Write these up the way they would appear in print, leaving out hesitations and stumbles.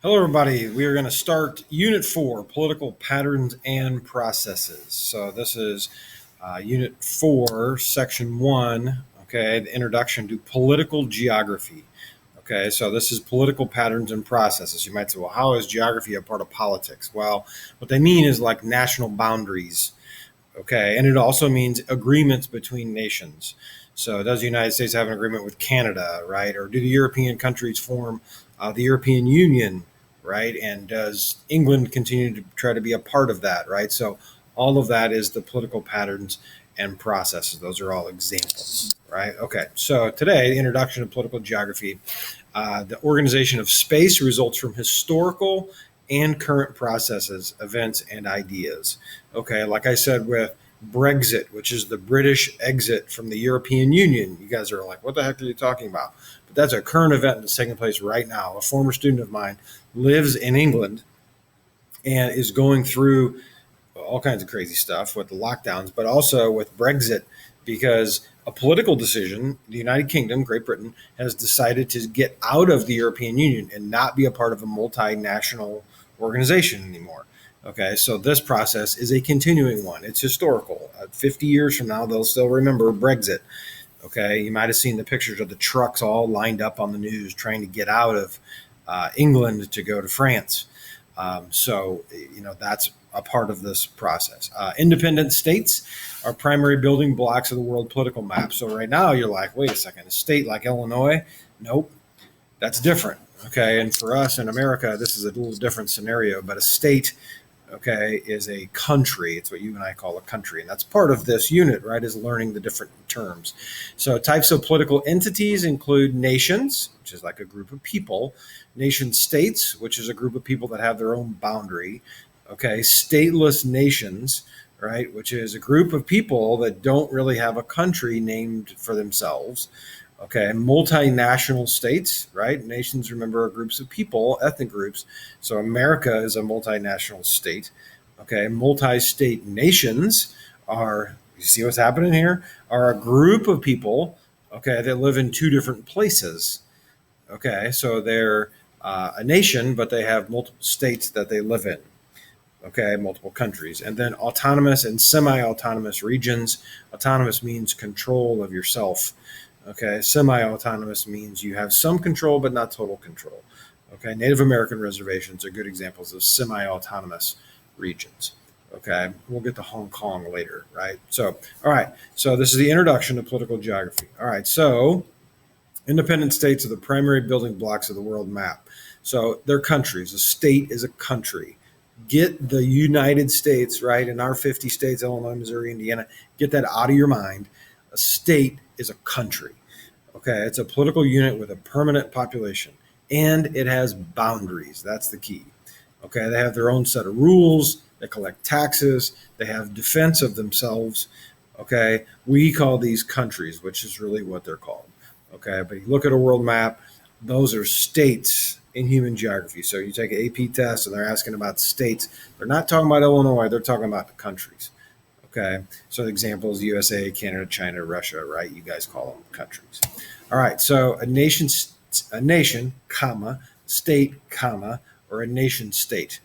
Hello, everybody. We are going to start Unit 4, Political Patterns and Processes. So this is Unit 4, Section 1, okay, the Introduction to Political Geography. Okay, so this is political patterns and processes. You might say, well, how is geography a part of politics? Well, what they mean is like national boundaries, okay, and it also means agreements between nations. So does the United States have an agreement with Canada, right? Or do the European countries form the European Union, right? And does England continue to try to be a part of that, right? So all of that is the political patterns and processes. Those are all examples, right? Okay, so today, the introduction to political geography. The organization of space results from historical and current processes, events, and ideas. Okay, like I said with Brexit, which is the British exit from the European Union. You guys are like, what the heck are you talking about? But that's a current event that's taking place right now. A former student of mine lives in England and is going through all kinds of crazy stuff with the lockdowns, but also with Brexit, because a political decision, the United Kingdom, Great Britain, has decided to get out of the European Union and not be a part of a multinational organization anymore. Okay, so this process is a continuing one. It's historical. 50 years from now, they'll still remember Brexit. Okay, you might have seen the pictures of the trucks all lined up on the news trying to get out of England to go to France. That's a part of this process. Independent states are primary building blocks of the world political map. So right now you're like, wait a second, a state like Illinois? Nope, that's different. Okay, and for us in America, this is a little different scenario, but a state, okay, is a country. It's what you and I call a country. And that's part of this unit, right, is learning the different terms. So types of political entities include nations, which is like a group of people, nation states, which is a group of people that have their own boundary, okay, stateless nations, right, which is a group of people that don't really have a country named for themselves. Okay, multinational states, right? Nations, remember, are groups of people, ethnic groups. So America is a multinational state. Okay, multi-state nations are, you see what's happening here, are a group of people, okay, that live in two different places. Okay, so they're a nation, but they have multiple states that they live in. Okay, multiple countries. And then autonomous and semi-autonomous regions. Autonomous means control of yourself. Okay, semi-autonomous means you have some control but not total control. Okay, Native American reservations are good examples of semi-autonomous regions. Okay, we'll get to Hong Kong later, right? So, all right, so this is the introduction to political geography. All right, so independent states are the primary building blocks of the world map. So they're countries. A state is a country. Get the United States, right? In our 50 states, Illinois, Missouri, Indiana, get that out of your mind. A state is a country. Okay, it's a political unit with a permanent population, and it has boundaries. That's the key. Okay, they have their own set of rules. They collect taxes. They have defense of themselves. Okay, we call these countries, which is really what they're called. Okay, but you look at a world map, those are states in human geography. So you take an AP test and they're asking about states. They're not talking about Illinois, they're talking about the countries. Okay, so the examples: USA, Canada, China, Russia, right? You guys call them countries. All right, so a nation, comma, state, comma, or a nation state.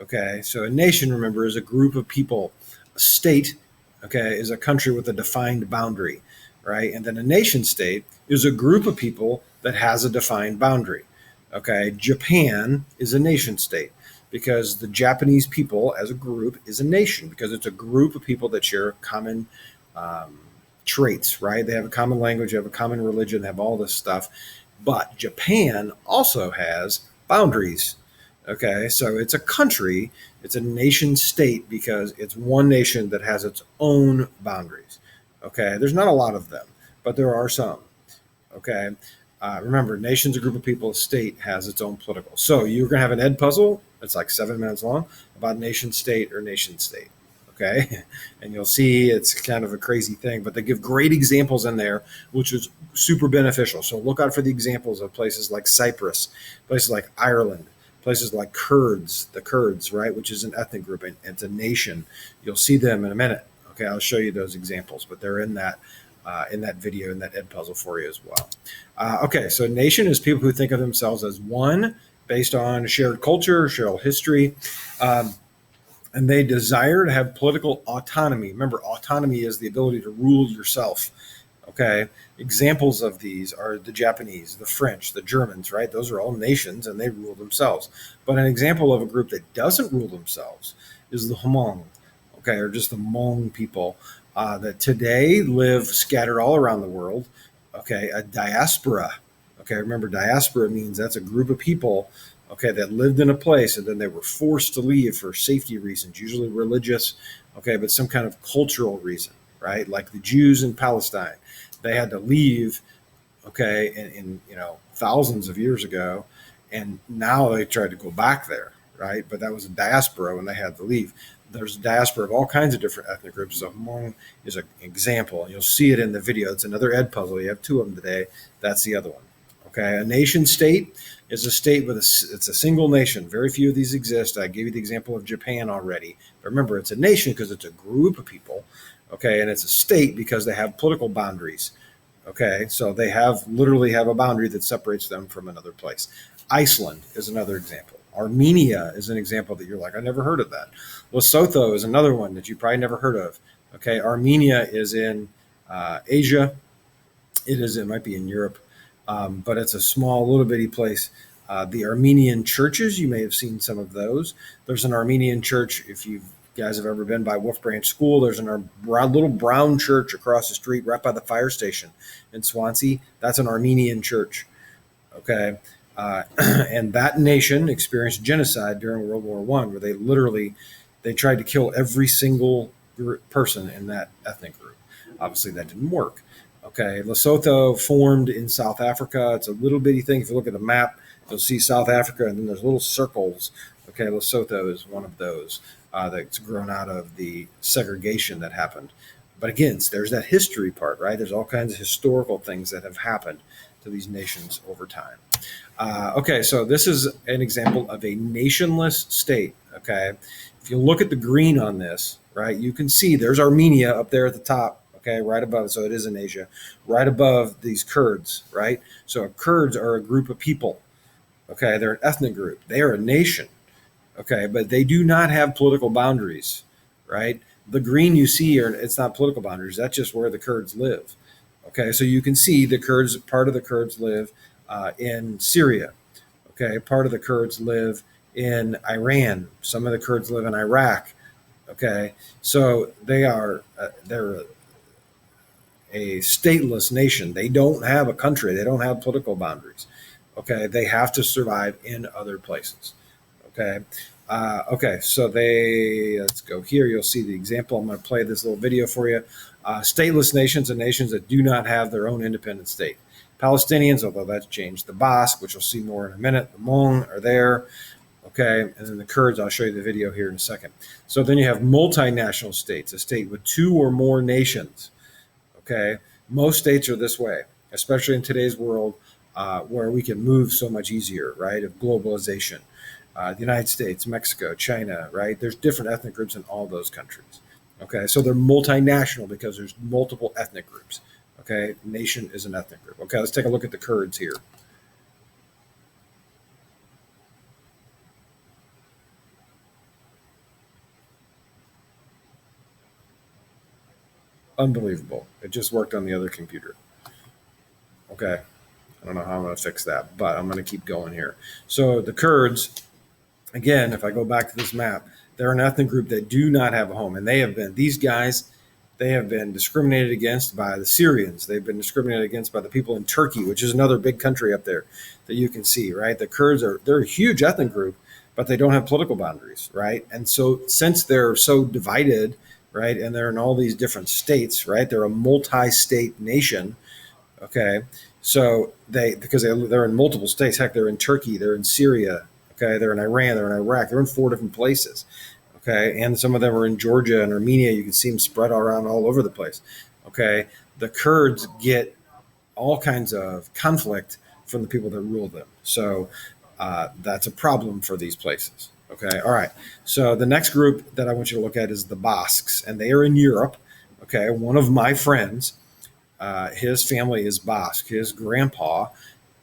Okay, so a nation, remember, is a group of people. A state, okay, is a country with a defined boundary, right? And then a nation state is a group of people that has a defined boundary. Okay, Japan is a nation state because the Japanese people as a group is a nation because it's a group of people that share common traits, right? They have a common language, they have a common religion, they have all this stuff. But Japan also has boundaries. Okay, so it's a country, it's a nation state because it's one nation that has its own boundaries. Okay, there's not a lot of them, but there are some. Okay, remember, nation's a group of people, a state has its own political. So you're going to have an ed puzzle, it's like 7 minutes long, about nation state or nation state. Okay, and you'll see it's kind of a crazy thing, but they give great examples in there, which is super beneficial. So look out for the examples of places like Cyprus, places like Ireland, places like the Kurds, right, which is an ethnic group, and it's a nation. You'll see them in a minute. Okay, I'll show you those examples, but they're in that video, in that ed puzzle for you as well. Okay, so nation is people who think of themselves as one based on a shared culture, shared history. Um, and they desire to have political autonomy. Remember, autonomy is the ability to rule yourself. Okay. Examples of these are the Japanese, the French, the Germans, right? Those are all nations and they rule themselves. But an example of a group that doesn't rule themselves is the Hmong, okay, or just the Hmong people that today live scattered all around the world. Okay. A diaspora. Okay. Remember, diaspora means that's a group of people, okay, that lived in a place and then they were forced to leave for safety reasons, usually religious, okay, but some kind of cultural reason, right? Like the Jews in Palestine, they had to leave, okay, in thousands of years ago, and now they tried to go back there, right? But that was a diaspora when they had to leave. There's a diaspora of all kinds of different ethnic groups. So Hmong is an example, and you'll see it in the video. It's another Ed puzzle. You have two of them today. That's the other one. Okay, a nation state is a state with it's a single nation. Very few of these exist. I gave you the example of Japan already. But remember, it's a nation because it's a group of people. Okay, and it's a state because they have political boundaries. Okay, so they literally have a boundary that separates them from another place. Iceland is another example. Armenia is an example that you're like, I never heard of that. Lesotho is another one that you probably never heard of. Okay, Armenia is in Asia. It might be in Europe, but it's a small, little bitty place. The Armenian churches, you may have seen some of those. There's an Armenian church, if you guys have ever been by Wolf Branch School, there's a little brown church across the street right by the fire station in Swansea. That's an Armenian church. Okay. And that nation experienced genocide during World War I, where they tried to kill every single person in that ethnic group. Obviously, that didn't work. Okay, Lesotho formed in South Africa. It's a little bitty thing. If you look at the map, you'll see South Africa, and then there's little circles. Okay, Lesotho is one of those that's grown out of the segregation that happened. But again, there's that history part, right? There's all kinds of historical things that have happened to these nations over time. Okay, so this is an example of a nationless state. Okay, if you look at the green on this, right, you can see there's Armenia up there at the top. Okay, right above it. So it is in Asia, right above these Kurds, right? So Kurds are a group of people. Okay, they're an ethnic group. They are a nation. Okay, but they do not have political boundaries, right? The green you see it's not political boundaries. That's just where the Kurds live. Okay, so you can see part of the Kurds live in Syria. Okay, part of the Kurds live in Iran. Some of the Kurds live in Iraq. Okay, so they're a stateless nation. They don't have a country. They don't have political boundaries. Okay, they have to survive in other places. Okay. Okay, so let's go here. You'll see the example. I'm going to play this little video for you. Stateless nations are nations that do not have their own independent state. Palestinians, although that's changed. The Basque, which you'll see more in a minute. The Hmong are there. Okay, and then the Kurds, I'll show you the video here in a second. So then you have multinational states, a state with two or more nations. Okay, most states are this way, especially in today's world where we can move so much easier, right, of globalization. The United States, Mexico, China, right? There's different ethnic groups in all those countries. Okay, so they're multinational because there's multiple ethnic groups. Okay, nation is an ethnic group. Okay, let's take a look at the Kurds here. Unbelievable. It just worked on the other computer. Okay, I don't know how I'm going to fix that, but I'm going to keep going here. So the Kurds, again, if I go back to this map, they're an ethnic group that do not have a home. And these guys, they have been discriminated against by the Syrians. They've been discriminated against by the people in Turkey, which is another big country up there that you can see, right? The Kurds they're a huge ethnic group, but they don't have political boundaries, right? And so since they're so divided, right, and they're in all these different states, right? They're a multi-state nation, okay? So they're in multiple states. Heck, they're in Turkey, they're in Syria, okay, they're in Iran, they're in Iraq, they're in 4 different places. Okay, and some of them are in Georgia and Armenia. You can see them spread around all over the place. Okay, the Kurds get all kinds of conflict from the people that rule them. So that's a problem for these places. Okay, all right. So the next group that I want you to look at is the Basques, and they are in Europe. Okay, one of my friends, his family is Basque. His grandpa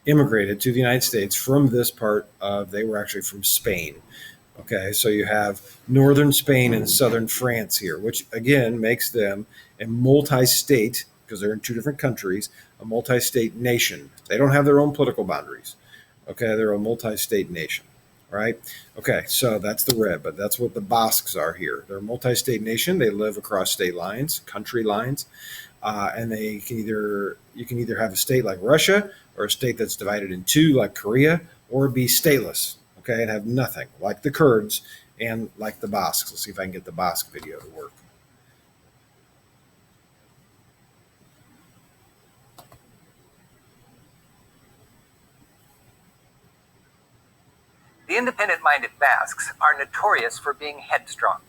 immigrated to the United States from this part of, they were actually from Spain. Okay, so you have northern Spain and southern France here, which again makes them a multi state, because they're in two different countries, a multi state nation. They don't have their own political boundaries. Okay, they're a multi state nation, right? Okay, so that's the red, but that's what the Basques are here. They're a multi state nation. They live across state lines, country lines, and they can either, you can either have a state like Russia or a state that's divided in two like Korea, or be stateless, okay, and have nothing like the Kurds and like the Basques. Let's see if I can get the Basque video to work. The independent-minded Basques are notorious for being headstrong.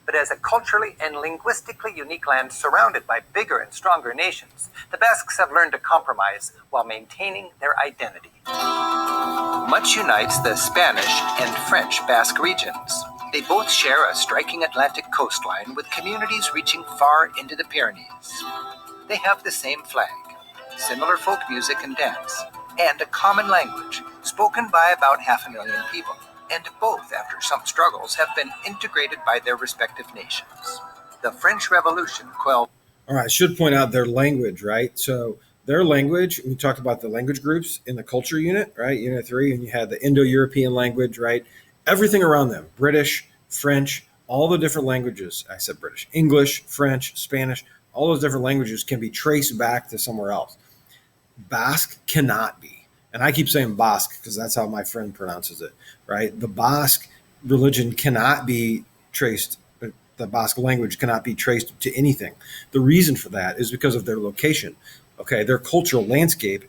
But as a culturally and linguistically unique land surrounded by bigger and stronger nations, the Basques have learned to compromise while maintaining their identity. Much unites the Spanish and French Basque regions. They both share a striking Atlantic coastline with communities reaching far into the Pyrenees. They have the same flag, similar folk music and dance, and a common language spoken by about 500,000 people. And both, after some struggles, have been integrated by their respective nations. The French Revolution quelled. All right, I should point out their language, right? So their language, we talked about the language groups in the culture unit, right? Unit 3, and you had the Indo-European language, right? Everything around them, British, French, all the different languages. I said British, English, French, Spanish, all those different languages can be traced back to somewhere else. Basque cannot be. And I keep saying Basque because that's how my friend pronounces it, right? The Basque religion cannot be traced. The Basque language cannot be traced to anything. The reason for that is because of their location. Okay, their cultural landscape,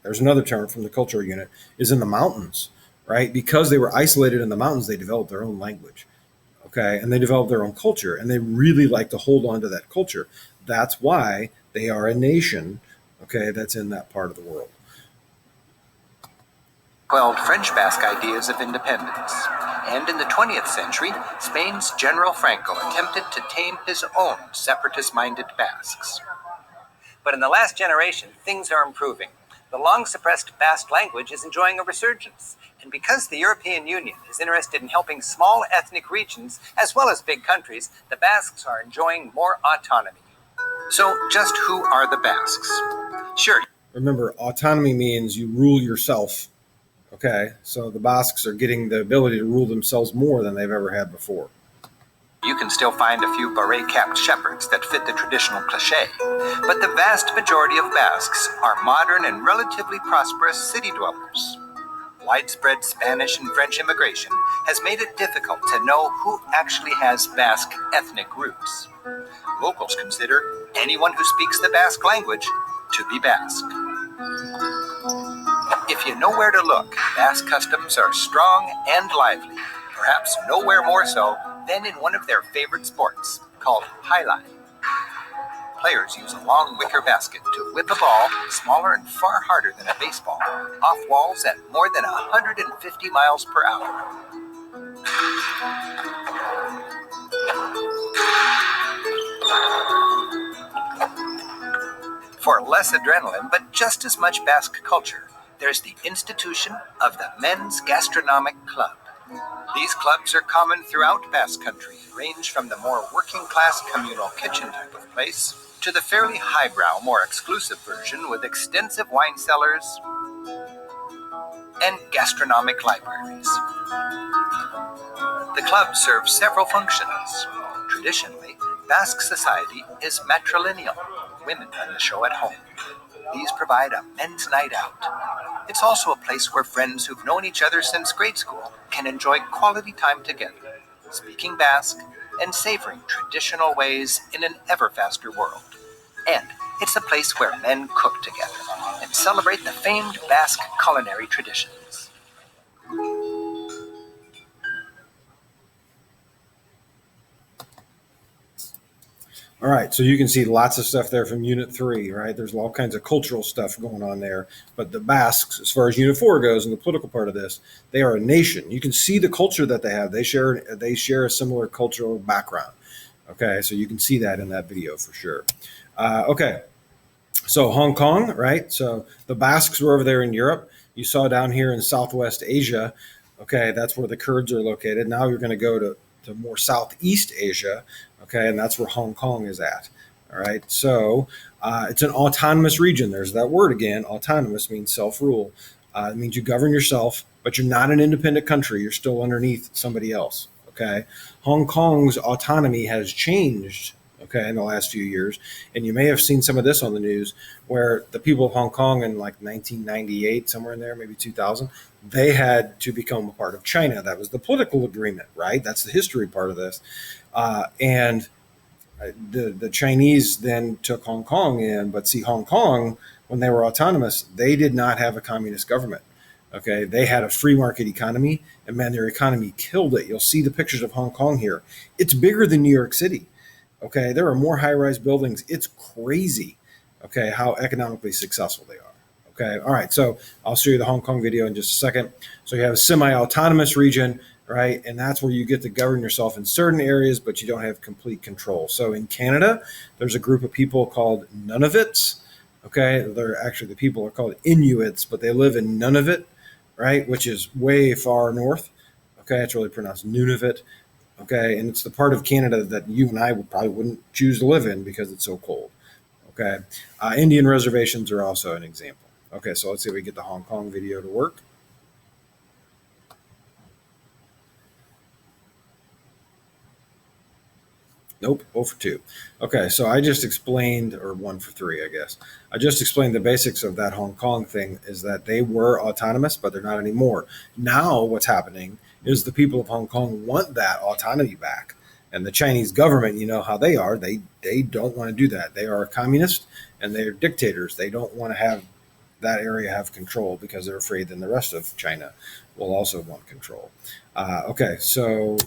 there's another term from the cultural unit, is in the mountains, right? Because they were isolated in the mountains, they developed their own language, okay? And they developed their own culture, and they really like to hold on to that culture. That's why they are a nation, okay, that's in that part of the world. Quelled French Basque ideas of independence. And in the 20th century, Spain's General Franco attempted to tame his own separatist-minded Basques. But in the last generation, things are improving. The long-suppressed Basque language is enjoying a resurgence. And because the European Union is interested in helping small ethnic regions as well as big countries, the Basques are enjoying more autonomy. So just who are the Basques? Sure. Remember, autonomy means you rule yourself. Okay, so the Basques are getting the ability to rule themselves more than they've ever had before. You can still find a few beret-capped shepherds that fit the traditional cliché, but the vast majority of Basques are modern and relatively prosperous city dwellers. Widespread Spanish and French immigration has made it difficult to know who actually has Basque ethnic roots. Locals consider anyone who speaks the Basque language to be Basque. If you know where to look, Basque customs are strong and lively, perhaps nowhere more so than in one of their favorite sports, called highline. Players use a long wicker basket to whip a ball, smaller and far harder than a baseball, off walls at more than 150 miles per hour. For less adrenaline, but just as much Basque culture, there's the institution of the Men's Gastronomic Club. These clubs are common throughout Basque Country and range from the more working-class communal kitchen type of place to the fairly highbrow, more exclusive version with extensive wine cellars and gastronomic libraries. The club serves several functions. Traditionally, Basque society is matrilineal. Women run the show at home. These provide a men's night out. It's also a place where friends who've known each other since grade school can enjoy quality time together, speaking Basque and savoring traditional ways in an ever faster world. And it's a place where men cook together and celebrate the famed Basque culinary traditions. All right, so you can see lots of stuff there from Unit 3, right? There's all kinds of cultural stuff going on there. But the Basques, as far as Unit 4 goes, and the political part of this, they are a nation. You can see the culture that they have. They share a similar cultural background. Okay, so you can see that in that video for sure. Okay, So Hong Kong, right? So the Basques were over there in Europe. You saw down here in Southwest Asia. Okay, that's where the Kurds are located. Now you're going to go to more Southeast Asia. Okay, and that's where Hong Kong is at. All right. So it's an autonomous region. There's that word again. Autonomous means self rule. It means you govern yourself, but you're not an independent country. You're still underneath somebody else. Okay. Hong Kong's autonomy has changed, okay, in the last few years. And you may have seen some of this on the news where the people of Hong Kong in like 1998, somewhere in there, maybe 2000, they had to become a part of China. That was the political agreement, right? That's the history part of this. And the Chinese then took Hong Kong in, but see, Hong Kong, when they were autonomous, they did not have a communist government. Okay, they had a free market economy, and man, their economy killed it. You'll see the pictures of Hong Kong here. It's bigger than New York City. Okay, there are more high-rise buildings. It's crazy. Okay, how economically successful they are. Okay, all right. So I'll show you the Hong Kong video in just a second. So you have a semi-autonomous region, right? And that's where you get to govern yourself in certain areas, but you don't have complete control. So in Canada, there's a group of people called Nunavut's. Okay, they're actually, the people are called Inuits, but they live in Nunavut, right? Which is way far north. Okay, it's really pronounced Nunavut. Okay, and it's the part of Canada that you and I probably wouldn't choose to live in because it's so cold. Okay, Indian reservations are also an example. Okay, so let's see if we get the Hong Kong video to work. Nope, 0 for 2. Okay, so I just explained, or 1 for 3, I guess. I just explained the basics of that Hong Kong thing is that they were autonomous, but they're not anymore. Now, what's happening is the people of Hong Kong want that autonomy back. And the Chinese government, you know how they are, they don't want to do that. They are communist and they're dictators. They don't want to have that area have control because they're afraid then the rest of China will also want control. Okay, so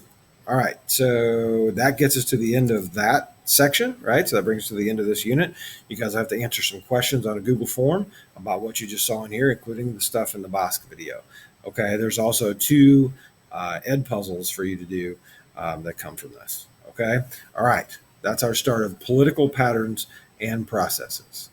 all right, so that gets us to the end of that section, right? So that brings us to the end of this unit. You guys have to answer some questions on a Google form about what you just saw in here, including the stuff in the Basque video. Okay, there's also 2 ed puzzles for you to do that come from this. Okay, all right, that's our start of political patterns and processes.